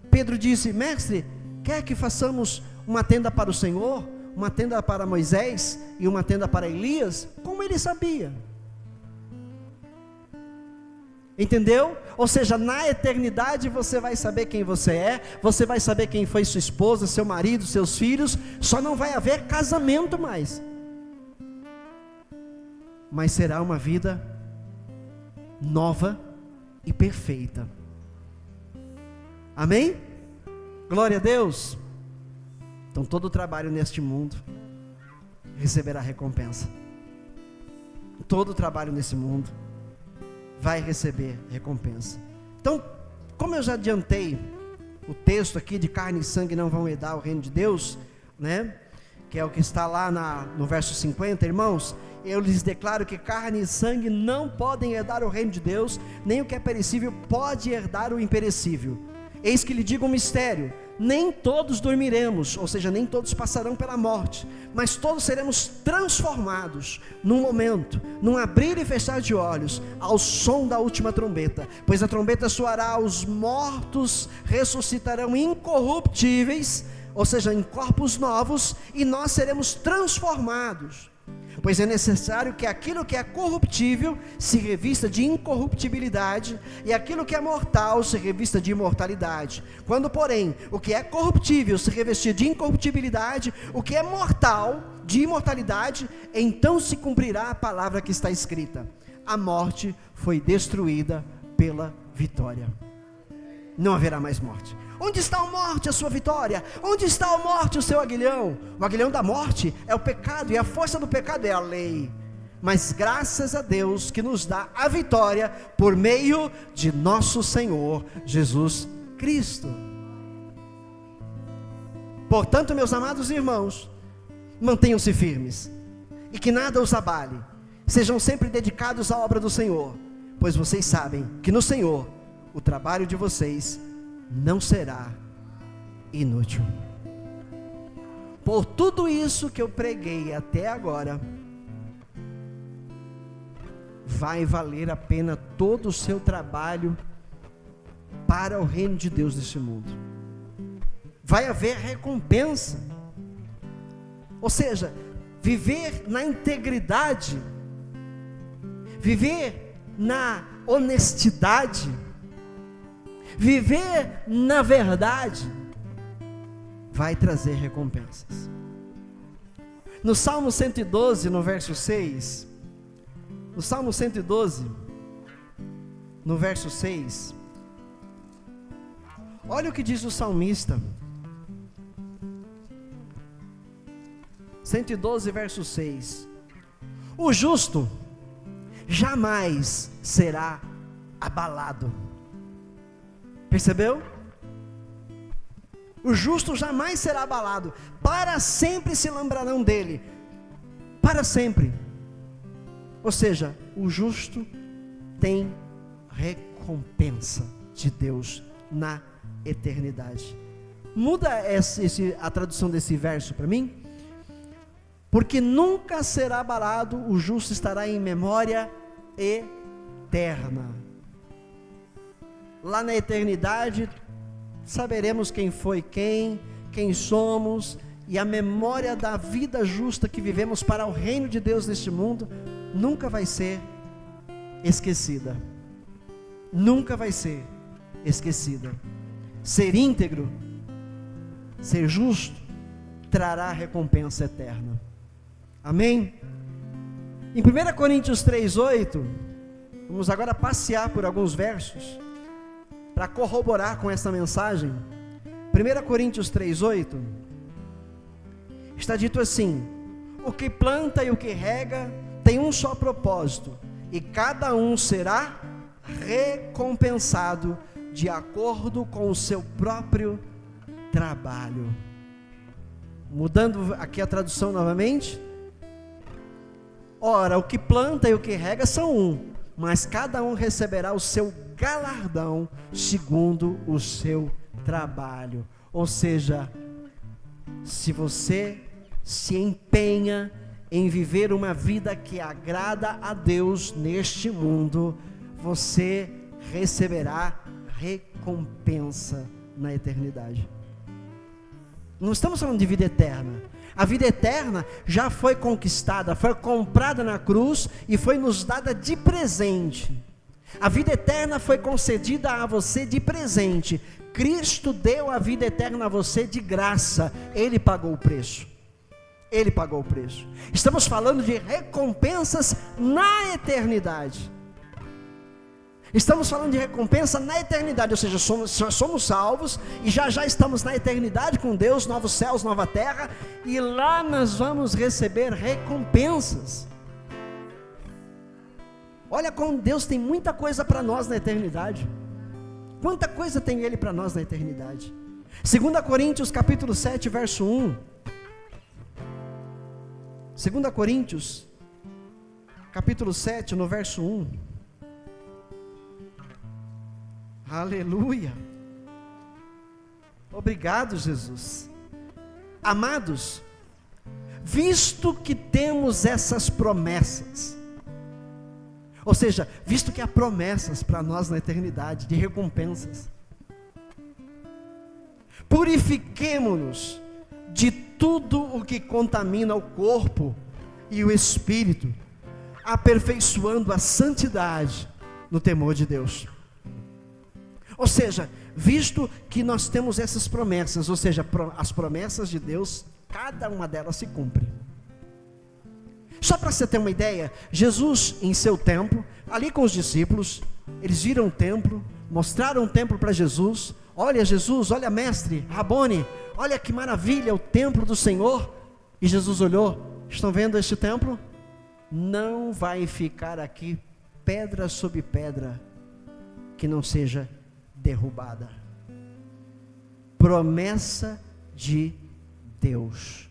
Pedro disse: mestre, quer que façamos uma tenda para o Senhor, uma tenda para Moisés e uma tenda para Elias? Como ele sabia? Entendeu? Ou seja, na eternidade você vai saber quem você é, você vai saber quem foi sua esposa, seu marido, seus filhos, só não vai haver casamento mais. Mas será uma vida nova e perfeita. Amém? Glória a Deus. Então todo o trabalho neste mundo receberá recompensa. Todo o trabalho nesse mundo vai receber recompensa. Então, como eu já adiantei o texto aqui de carne e sangue não vão herdar o reino de Deus, né? Que é o que está lá no verso 50, irmãos, eu lhes declaro que carne e sangue não podem herdar o reino de Deus, nem o que é perecível pode herdar o imperecível. Eis que lhe digo um mistério: nem todos dormiremos, ou seja, nem todos passarão pela morte, mas todos seremos transformados num momento, num abrir e fechar de olhos, ao som da última trombeta, pois a trombeta soará, os mortos ressuscitarão incorruptíveis, ou seja, em corpos novos, e nós seremos transformados. Pois é necessário que aquilo que é corruptível se revista de incorruptibilidade, e aquilo que é mortal se revista de imortalidade. Quando, porém, o que é corruptível se revestir de incorruptibilidade, o que é mortal de imortalidade, então se cumprirá a palavra que está escrita: a morte foi destruída pela vitória. Não haverá mais morte. Onde está a morte, a sua vitória? Onde está a morte, o seu aguilhão? O aguilhão da morte é o pecado, e a força do pecado é a lei. Mas graças a Deus que nos dá a vitória por meio de nosso Senhor Jesus Cristo. Portanto, meus amados irmãos, mantenham-se firmes, e que nada os abale. Sejam sempre dedicados à obra do Senhor, pois vocês sabem que no Senhor o trabalho de vocês não será inútil. Por tudo isso que eu preguei até agora, vai valer a pena todo o seu trabalho para o reino de Deus neste mundo. Vai haver recompensa. Ou seja, viver na integridade, viver na honestidade, viver na verdade, vai trazer recompensas. No Salmo 112, no verso 6, no Salmo 112, no verso 6, olha o que diz o salmista. 112, verso 6: o justo jamais será abalado. Percebeu? O justo jamais será abalado, para sempre se lembrarão dele, para sempre. Ou seja, o justo tem recompensa de Deus na eternidade. Muda a tradução desse verso para mim. Porque nunca será abalado, o justo estará em memória eterna. Lá na eternidade, saberemos quem foi quem somos, e a memória da vida justa que vivemos para o reino de Deus neste mundo nunca vai ser esquecida. Nunca vai ser esquecida. Ser íntegro, ser justo, trará recompensa eterna. Amém? Em 1 Coríntios 3:8, vamos agora passear por alguns versos para corroborar com essa mensagem. 1 Coríntios 3:8 está dito assim: o que planta e o que rega tem um só propósito, e cada um será recompensado de acordo com o seu próprio trabalho. Mudando aqui a tradução novamente. Ora, o que planta e o que rega são um, mas cada um receberá o seu galardão segundo o seu trabalho. Ou seja, se você se empenha em viver uma vida que agrada a Deus neste mundo, você receberá recompensa na eternidade. Não estamos falando de vida eterna. A vida eterna já foi conquistada, foi comprada na cruz e foi nos dada de presente. A vida eterna foi concedida a você de presente. Cristo deu a vida eterna a você de graça. Ele pagou o preço. Ele pagou o preço. Estamos falando de recompensas na eternidade. Estamos falando de recompensa na eternidade, ou seja, somos salvos e já estamos na eternidade com Deus, novos céus, nova terra, e lá nós vamos receber recompensas. Olha como Deus tem muita coisa para nós na eternidade. Quanta coisa tem Ele para nós na eternidade. 2 Coríntios capítulo 7, verso 1. 2 Coríntios capítulo 7, no verso 1. Aleluia. Obrigado, Jesus. Amados, visto que temos essas promessas, ou seja, visto que há promessas para nós na eternidade, de recompensas, purifiquemo-nos de tudo o que contamina o corpo e o espírito, aperfeiçoando a santidade no temor de Deus. Ou seja, visto que nós temos essas promessas, ou seja, as promessas de Deus, cada uma delas se cumpre. Só para você ter uma ideia, Jesus em seu templo, ali com os discípulos, eles viram o templo, mostraram o templo para Jesus. Olha Jesus, olha mestre, Rabone, olha que maravilha o templo do Senhor. E Jesus olhou: estão vendo este templo? Não vai ficar aqui pedra sobre pedra que não seja derrubada. Promessa de Deus.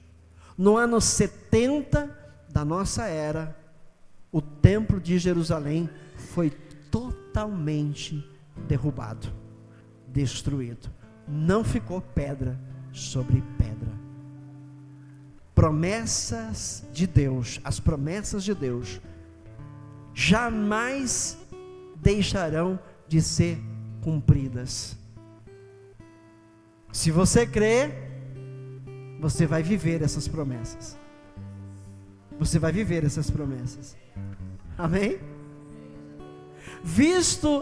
No ano 70 da nossa era, o templo de Jerusalém foi totalmente derrubado, destruído. Não ficou pedra sobre pedra. Promessas de Deus, as promessas de Deus jamais deixarão de ser cumpridas. Se você crê, você vai viver essas promessas. Você vai viver essas promessas. Amém?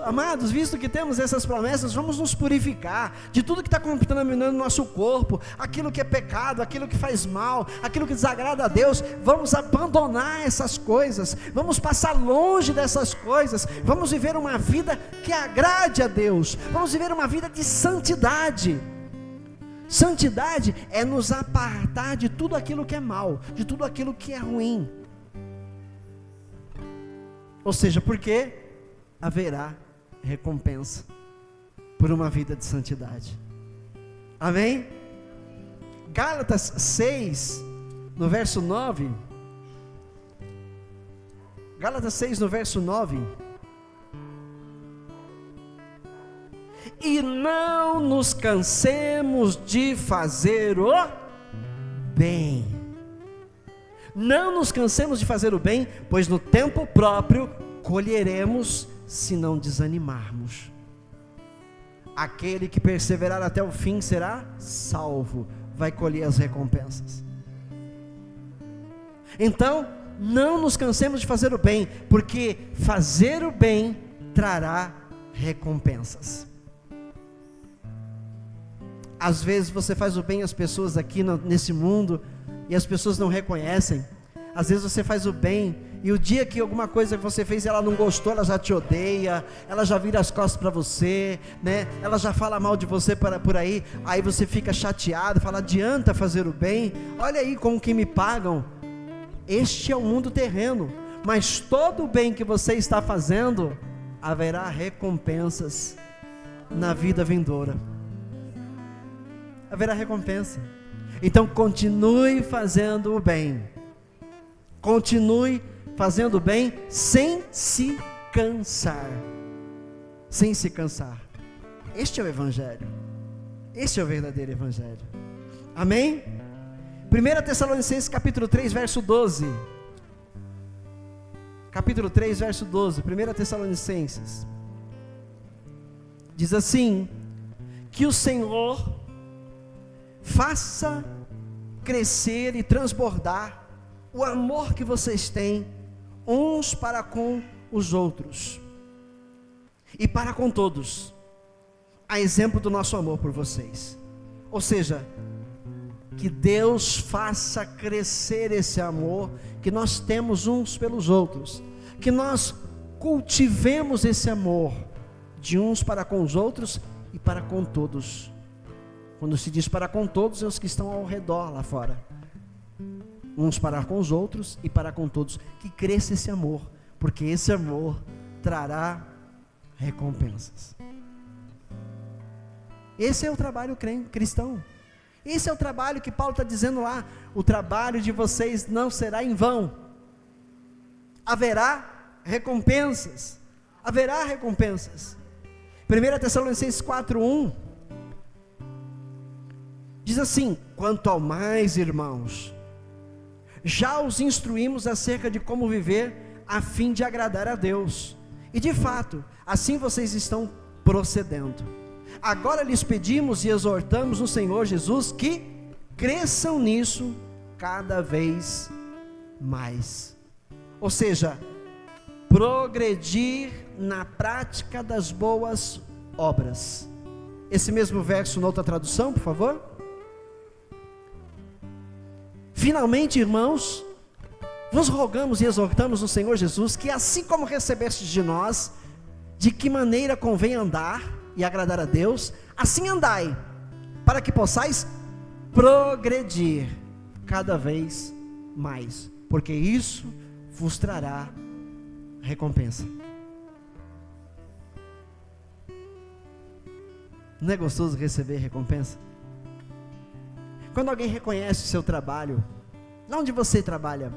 Amados, visto que temos essas promessas, vamos nos purificar de tudo que está contaminando o nosso corpo, aquilo que é pecado, aquilo que faz mal, aquilo que desagrada a Deus. Vamos abandonar essas coisas, vamos passar longe dessas coisas, vamos viver uma vida que agrade a Deus, vamos viver uma vida de santidade. Santidade é nos apartar de tudo aquilo que é mal, de tudo aquilo que é ruim. Ou seja, porque haverá recompensa por uma vida de santidade. Amém? Gálatas 6, no verso 9. Gálatas 6, no verso 9. E não nos cansemos de fazer o bem. Não nos cansemos de fazer o bem, pois no tempo próprio colheremos, se não desanimarmos. aquele que perseverar até o fim será salvo, vai colher as recompensas. Então, não nos cansemos de fazer o bem, porque fazer o bem trará recompensas. Às vezes você faz o bem às pessoas aqui nesse mundo, e as pessoas não reconhecem. Às vezes você faz o bem, e o dia que alguma coisa que você fez, ela não gostou, ela já te odeia, ela já vira as costas para você, né? Ela já fala mal de você por aí você fica chateado, fala, adianta fazer o bem, olha aí como que me pagam. Este é o mundo terreno, mas todo o bem que você está fazendo, haverá recompensas na vida vindoura. Haverá recompensa. Então continue fazendo o bem. Continue fazendo o bem sem se cansar. Sem se cansar. Este é o Evangelho. Este é o verdadeiro Evangelho. Amém? 1 Tessalonicenses capítulo 3, verso 12. Capítulo 3, verso 12. 1 Tessalonicenses. Diz assim: que o Senhor faça crescer e transbordar o amor que vocês têm uns para com os outros e para com todos, a exemplo do nosso amor por vocês. Ou seja, que Deus faça crescer esse amor que nós temos uns pelos outros, que nós cultivemos esse amor de uns para com os outros e para com todos. Quando se diz para com todos, é os que estão ao redor lá fora. Uns para com os outros e para com todos. Que cresça esse amor, porque esse amor trará recompensas. Esse é o trabalho cristão. Esse é o trabalho que Paulo está dizendo lá. O trabalho de vocês não será em vão. Haverá recompensas. Haverá recompensas. 1 Tessalonicenses 4:1 diz assim: quanto ao mais, irmãos, já os instruímos acerca de como viver a fim de agradar a Deus, e de fato, assim vocês estão procedendo. Agora lhes pedimos e exortamos no Senhor Jesus que cresçam nisso cada vez mais. Ou seja, progredir na prática das boas obras. Esse mesmo verso na outra tradução, por favor. Finalmente, irmãos, vos rogamos e exortamos no Senhor Jesus que, assim como recebestes de nós, de que maneira convém andar e agradar a Deus, assim andai, para que possais progredir cada vez mais, porque isso vos trará recompensa. Não é gostoso receber recompensa? Quando alguém reconhece o seu trabalho, onde você trabalha,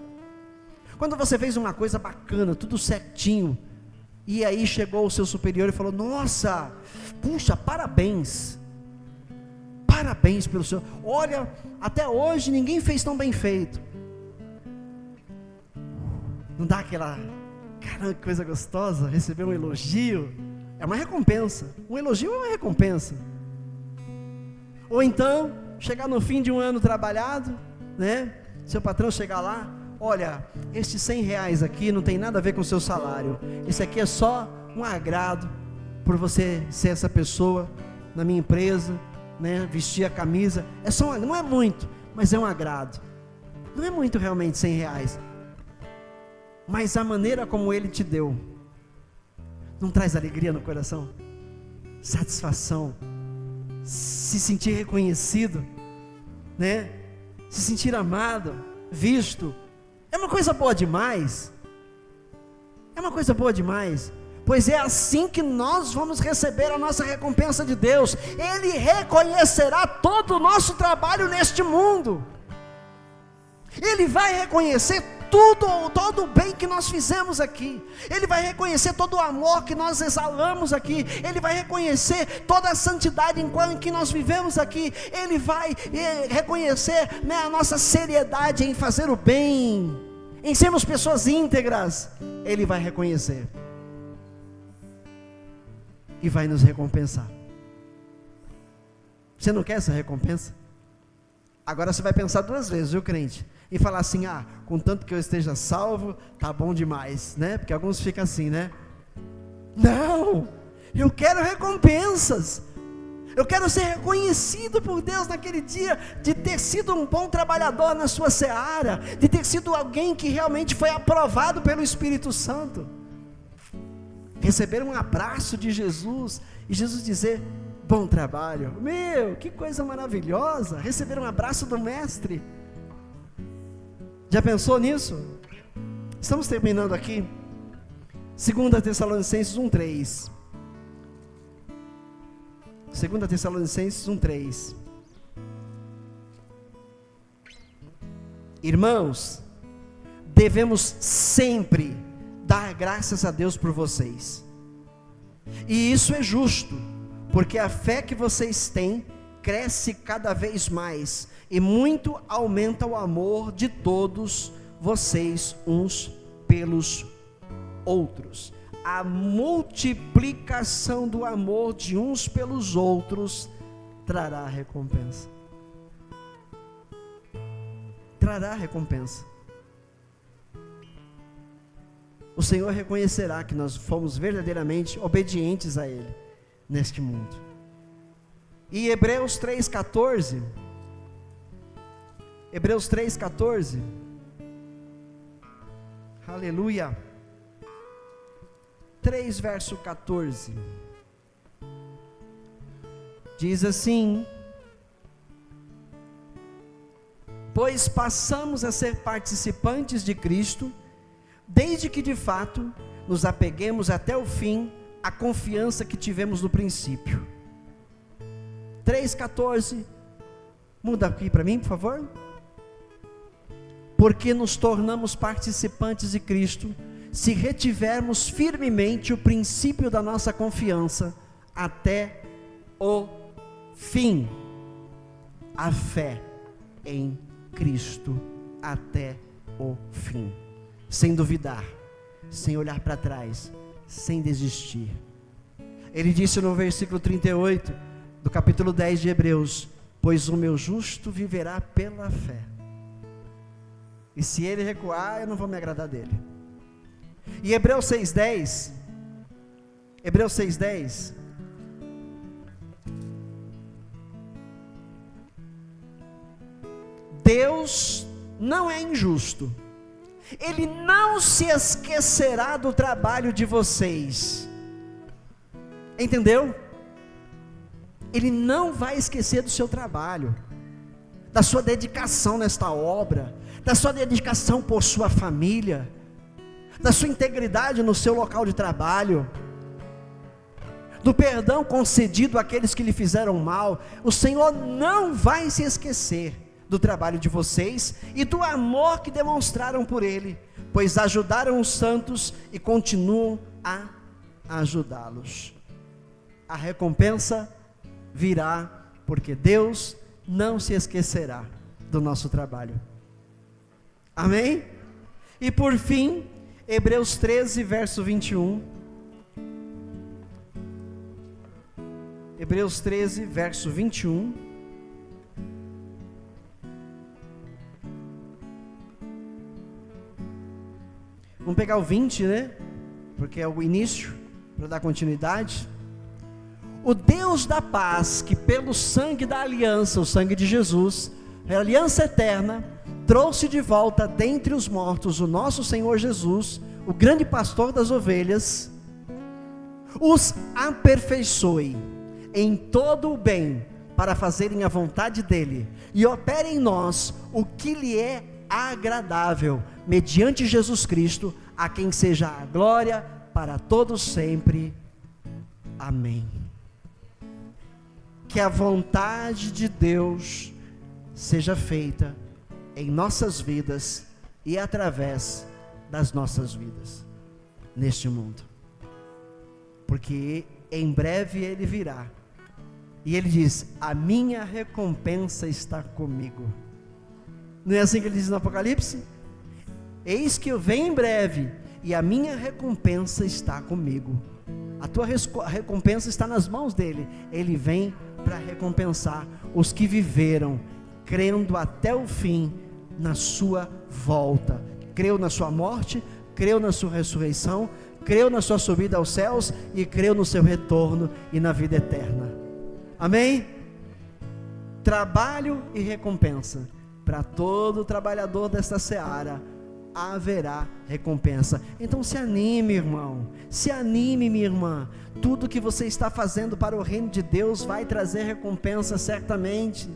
quando você fez uma coisa bacana, tudo certinho, e aí chegou o seu superior e falou: nossa, puxa, parabéns pelo senhor, olha, até hoje ninguém fez tão bem feito. Não dá aquela, caramba, que coisa gostosa, receber um elogio? É uma recompensa, um elogio é uma recompensa. Ou então, chegar no fim de um ano trabalhado, né? Seu patrão chegar lá: olha, estes R$100 aqui não tem nada a ver com o seu salário, esse aqui é só um agrado, por você ser essa pessoa na minha empresa, né? Vestir a camisa, é só não é muito, mas é um agrado, não é muito realmente R$100, mas a maneira como ele te deu, não traz alegria no coração? Satisfação, se sentir reconhecido, né? Se sentir amado, visto, é uma coisa boa demais. É uma coisa boa demais. Pois é assim que nós vamos receber a nossa recompensa de Deus. Ele reconhecerá todo o nosso trabalho neste mundo. Ele vai reconhecer todo o bem que nós fizemos aqui. Ele vai reconhecer todo o amor que nós exalamos aqui. Ele vai reconhecer toda a santidade em que nós vivemos aqui. Ele vai reconhecer, né, a nossa seriedade em fazer o bem, em sermos pessoas íntegras. Ele vai reconhecer e vai nos recompensar. Você não quer essa recompensa? Agora você vai pensar duas vezes, viu, crente? E falar assim, contanto que eu esteja salvo, tá bom demais, né? Porque alguns ficam assim, né? Não, eu quero recompensas. Eu quero ser reconhecido por Deus naquele dia, de ter sido um bom trabalhador na sua seara, de ter sido alguém que realmente foi aprovado pelo Espírito Santo. Receber um abraço de Jesus, e Jesus dizer, bom trabalho. Meu, que coisa maravilhosa, receber um abraço do Mestre. Já pensou nisso? Estamos terminando aqui, 2 Tessalonicenses 1:3. 2 Tessalonicenses 1:3. Irmãos, devemos sempre dar graças a Deus por vocês, e isso é justo, porque a fé que vocês têm cresce cada vez mais, e muito aumenta o amor de todos vocês uns pelos outros. A multiplicação do amor de uns pelos outros trará recompensa. Trará recompensa. O Senhor reconhecerá que nós fomos verdadeiramente obedientes a Ele neste mundo. E Hebreus 3:14. Hebreus 3:14. Aleluia. 3 verso 14, diz assim: pois passamos a ser participantes de Cristo, desde que de fato nos apeguemos até o fim à confiança que tivemos no princípio. 3:14, muda aqui para mim, por favor. Porque nos tornamos participantes de Cristo, se retivermos firmemente o princípio da nossa confiança até o fim. A fé em Cristo até o fim, sem duvidar, sem olhar para trás, sem desistir. Ele disse no versículo 38 do capítulo 10 de Hebreus: pois o meu justo viverá pela fé, e se ele recuar, eu não vou me agradar dele. E Hebreus 6:10, Hebreus 6:10, Deus não é injusto, Ele não se esquecerá do trabalho de vocês, entendeu? Ele não vai esquecer do seu trabalho, da sua dedicação nesta obra, da sua dedicação por sua família, da sua integridade no seu local de trabalho, do perdão concedido àqueles que lhe fizeram mal. O Senhor não vai se esquecer do trabalho de vocês e do amor que demonstraram por Ele, pois ajudaram os santos e continuam a ajudá-los. A recompensa virá, porque Deus não se esquecerá do nosso trabalho. Amém? E por fim, Hebreus 13, verso 21. Hebreus 13, verso 21. Vamos pegar o 20, né? Porque é o início, para dar continuidade. O Deus da paz, que pelo sangue da aliança, o sangue de Jesus, a aliança eterna, trouxe de volta dentre os mortos o nosso Senhor Jesus, o grande pastor das ovelhas, os aperfeiçoe em todo o bem, para fazerem a vontade dEle, e opere em nós o que lhe é agradável, mediante Jesus Cristo, a quem seja a glória para todos sempre. Amém. Que a vontade de Deus seja feita em nossas vidas e através das nossas vidas neste mundo, porque em breve Ele virá, e Ele diz: a minha recompensa está comigo. Não é assim que Ele diz no Apocalipse? Eis que eu venho em breve, e a minha recompensa está comigo. A tua recompensa está nas mãos dEle. Ele vem para recompensar os que viveram crendo até o fim na sua volta. Creu na sua morte, creu na sua ressurreição, creu na sua subida aos céus e creu no seu retorno e na vida eterna. Amém? Trabalho e recompensa. Para todo trabalhador desta seara haverá recompensa. Então se anime, irmão, se anime, minha irmã. Tudo que você está fazendo para o reino de Deus vai trazer recompensa certamente.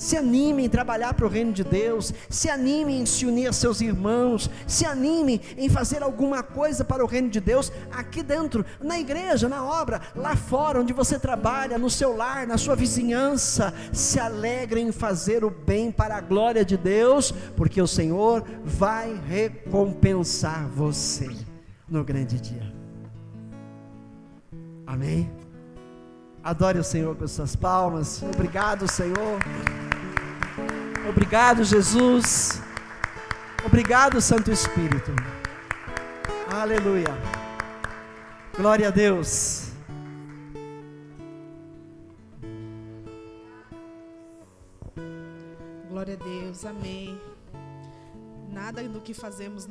Se anime em trabalhar para o reino de Deus, se anime em se unir a seus irmãos, se anime em fazer alguma coisa para o reino de Deus, aqui dentro, na igreja, na obra, lá fora onde você trabalha, no seu lar, na sua vizinhança. Se alegre em fazer o bem para a glória de Deus, porque o Senhor vai recompensar você no grande dia. Amém? Adore o Senhor com suas palmas. Obrigado, Senhor. Obrigado, Jesus. Obrigado, Santo Espírito. Aleluia. Glória a Deus. Glória a Deus. Amém. Nada do que fazemos